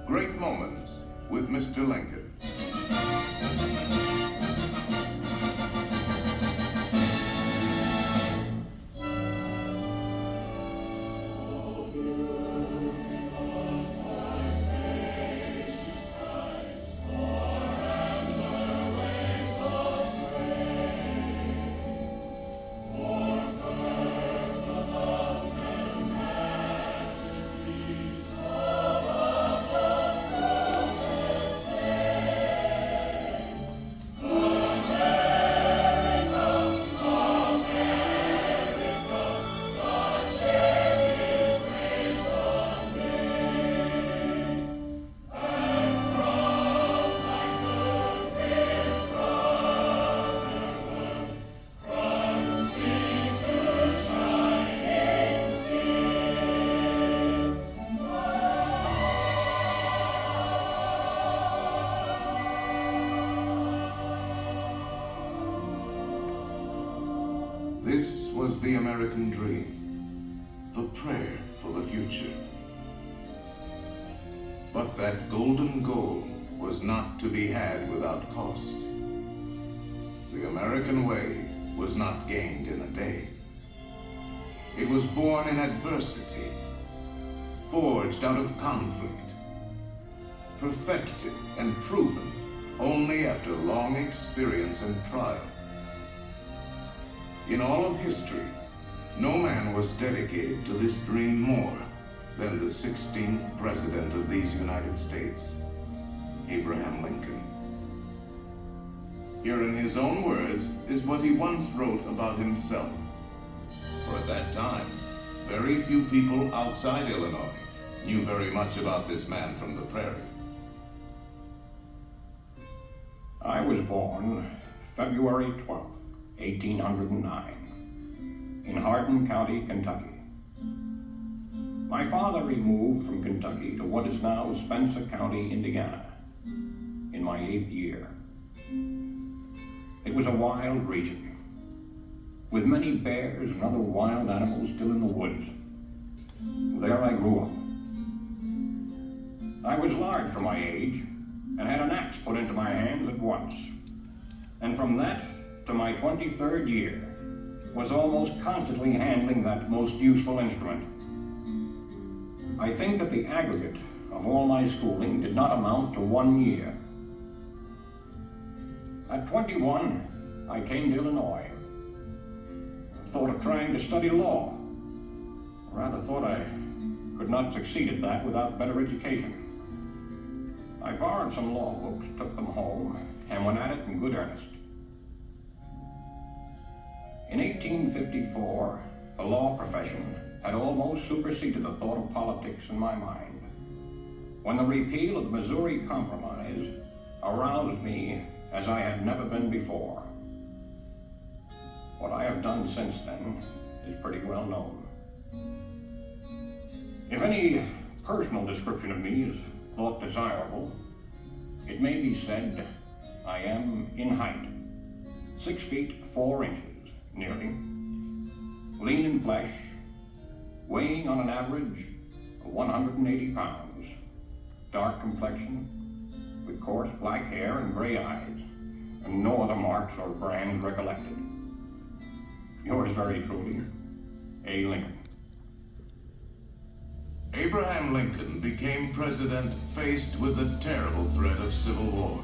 Great Moments with Mr. Lincoln. This was the American dream, the prayer for the future. But that golden goal was not to be had without cost. The American way was not gained in a day. It was born in adversity, forged out of conflict, perfected and proven only after long experience and trial. In all of history, no man was dedicated to this dream more than the 16th President of these United States, Abraham Lincoln. Here in his own words is what he once wrote about himself. For at that time, very few people outside Illinois knew very much about this man from the prairie. I was born February 12th. 1809, in Hardin County, Kentucky. My father removed from Kentucky to what is now Spencer County, Indiana, in my 8th year. It was a wild region, with many bears and other wild animals still in the woods. There I grew up. I was large for my age, and had an axe put into my hands at once. And from that to my 23rd year, was almost constantly handling that most useful instrument. I think that the aggregate of all my schooling did not amount to 1 year. At 21, I came to Illinois. Thought of trying to study law. Rather thought I could not succeed at that without better education. I borrowed some law books, took them home, and went at it in good earnest. In 1854, the law profession had almost superseded the thought of politics in my mind, when the repeal of the Missouri Compromise aroused me as I had never been before. What I have done since then is pretty well known. If any personal description of me is thought desirable, it may be said I am in height, 6 feet 4 inches. Nearly. Lean in flesh, weighing on an average of 180 pounds, dark complexion, with coarse black hair and gray eyes, and no other marks or brands recollected. Yours very truly, A. Lincoln. Abraham Lincoln became president faced with the terrible threat of civil war,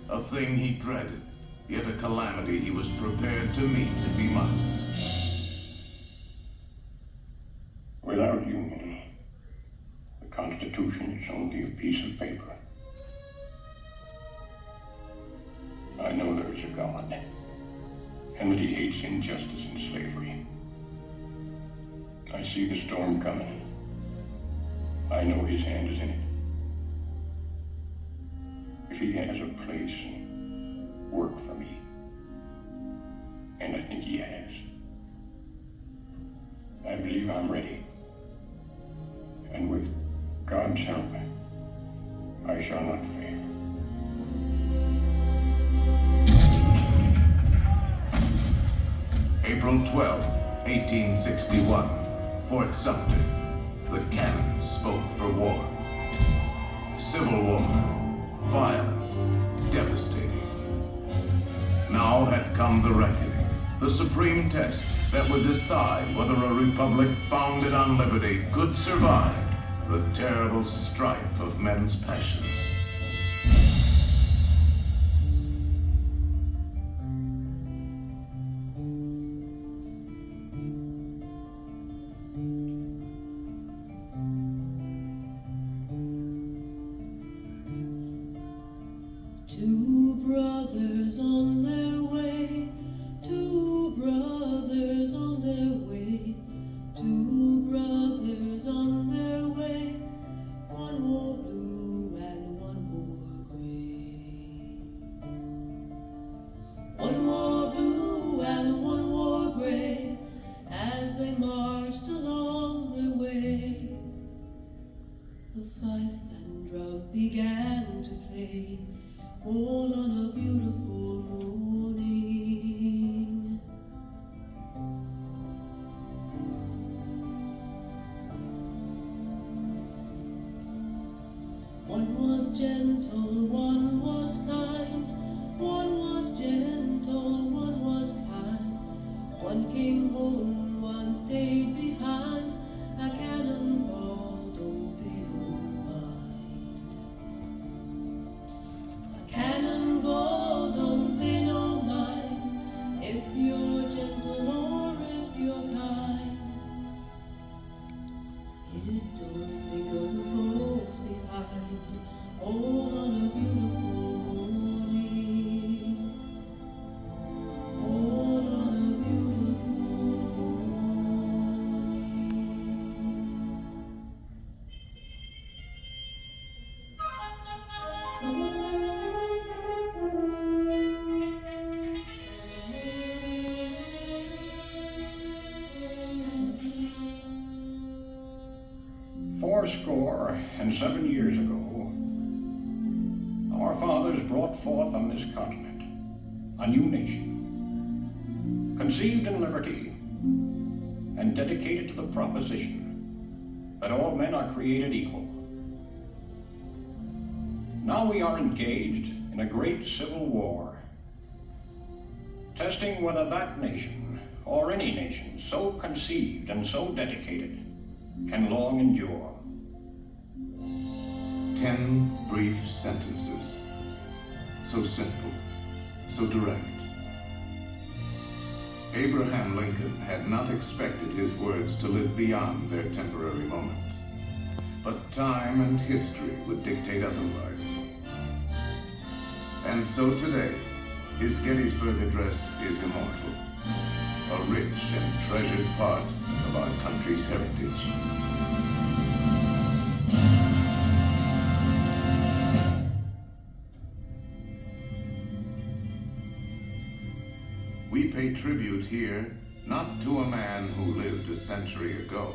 a thing he dreaded, yet a calamity he was prepared to meet if he must. Without union, the Constitution is only a piece of paper. I know there is a God, and that he hates injustice and slavery. I see the storm coming. I know his hand is in it. If he has a place work for me, and I think he has, I believe I'm ready, and with God's help, I shall not fail. April 12, 1861, Fort Sumter. The cannon spoke for war. civil war, violent, devastating. Now had come the reckoning, the supreme test that would decide whether a republic founded on liberty could survive the terrible strife of men's passions. Two brothers on their way, two brothers on their way, two brothers on their way, one wore blue and one wore gray. One wore blue and one wore gray, as they marched along their way. The fife and drum began to play, all on a beautiful morning. One was gentle, one was kind. One was gentle, one was kind. One came home, one stayed behind. A cannonball, don't pay no mind. Cannonball, don't pay no mind, if you're gentle or if you're kind. It don't think of the folks behind, all on a beautiful morning, all on a beautiful Fourscore and 7 years ago, our fathers brought forth on this continent a new nation, conceived in liberty and dedicated to the proposition that all men are created equal. Now we are engaged in a great civil war, testing whether that nation, or any nation so conceived and so dedicated, can long endure. 10 brief sentences. So simple, so direct. Abraham Lincoln had not expected his words to live beyond their temporary moment. But time and history would dictate otherwise. And so today, his Gettysburg Address is immortal, a rich and treasured part of our country's heritage. We pay tribute here not to a man who lived a century ago,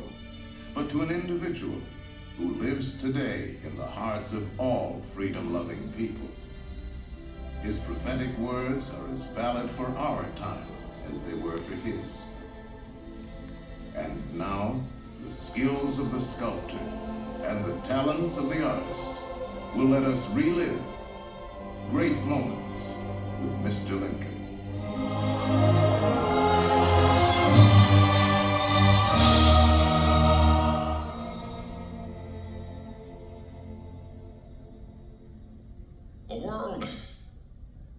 but to an individual who lives today in the hearts of all freedom-loving people. His prophetic words are as valid for our time as they were for his. And now, the skills of the sculptor and the talents of the artist will let us relive great moments with Mr. Lincoln. The world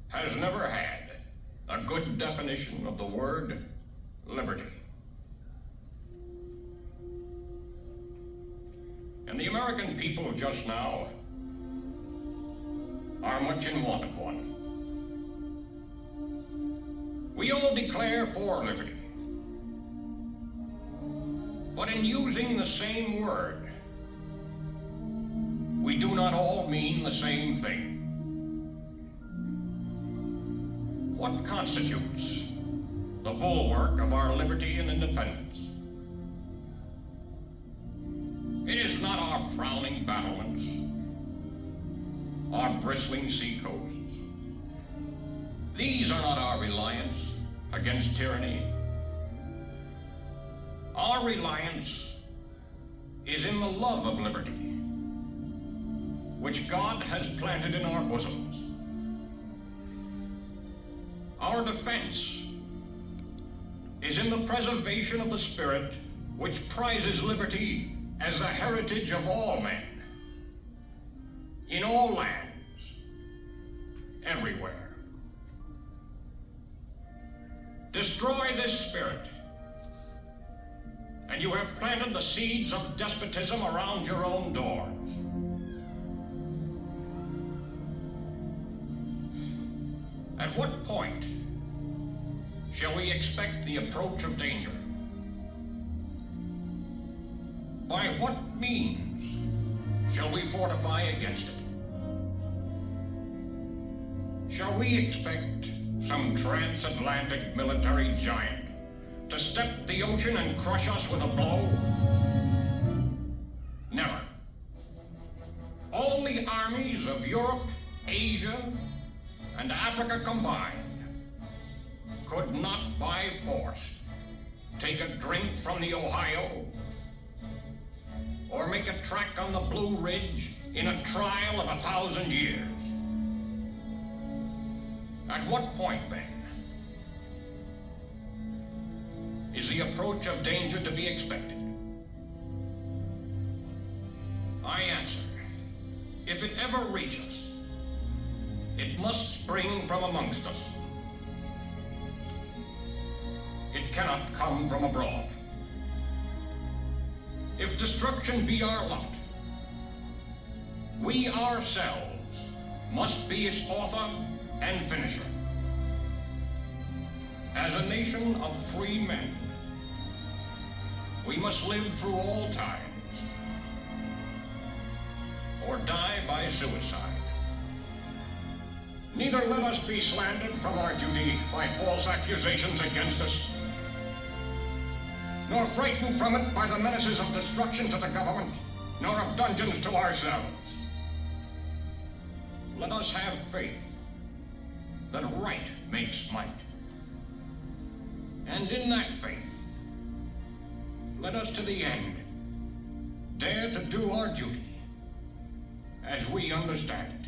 has never had a good definition of the word liberty. And the American people just now are much in want of one. We all declare for liberty, but in using the same word, we do not all mean the same thing. What constitutes the bulwark of our liberty and independence? It is not our frowning battlements, our bristling sea coasts. These are not our reliance against tyranny. Our reliance is in the love of liberty, which God has planted in our bosoms. Our defense is in the preservation of the spirit which prizes liberty as the heritage of all men, in all lands, everywhere. Destroy this spirit, and you have planted the seeds of despotism around your own doors. At what point shall we expect the approach of danger? By what means shall we fortify against it? Shall we expect some transatlantic military giant to step the ocean and crush us with a blow? Never. All the armies of Europe, Asia, and Africa combined could not by force take a drink from the Ohio or make a track on the Blue Ridge in a trial of 1,000 years. At what point, then, is the approach of danger to be expected? I answer, if it ever reach us, it must spring from amongst us. It cannot come from abroad. If destruction be our lot, we ourselves must be its author and finisher. As a nation of free men, we must live through all times, or die by suicide. Neither let us be slandered from our duty by false accusations against us, nor frightened from it by the menaces of destruction to the government, nor of dungeons to ourselves. Let us have faith that right makes might. And in that faith, let us to the end dare to do our duty as we understand it.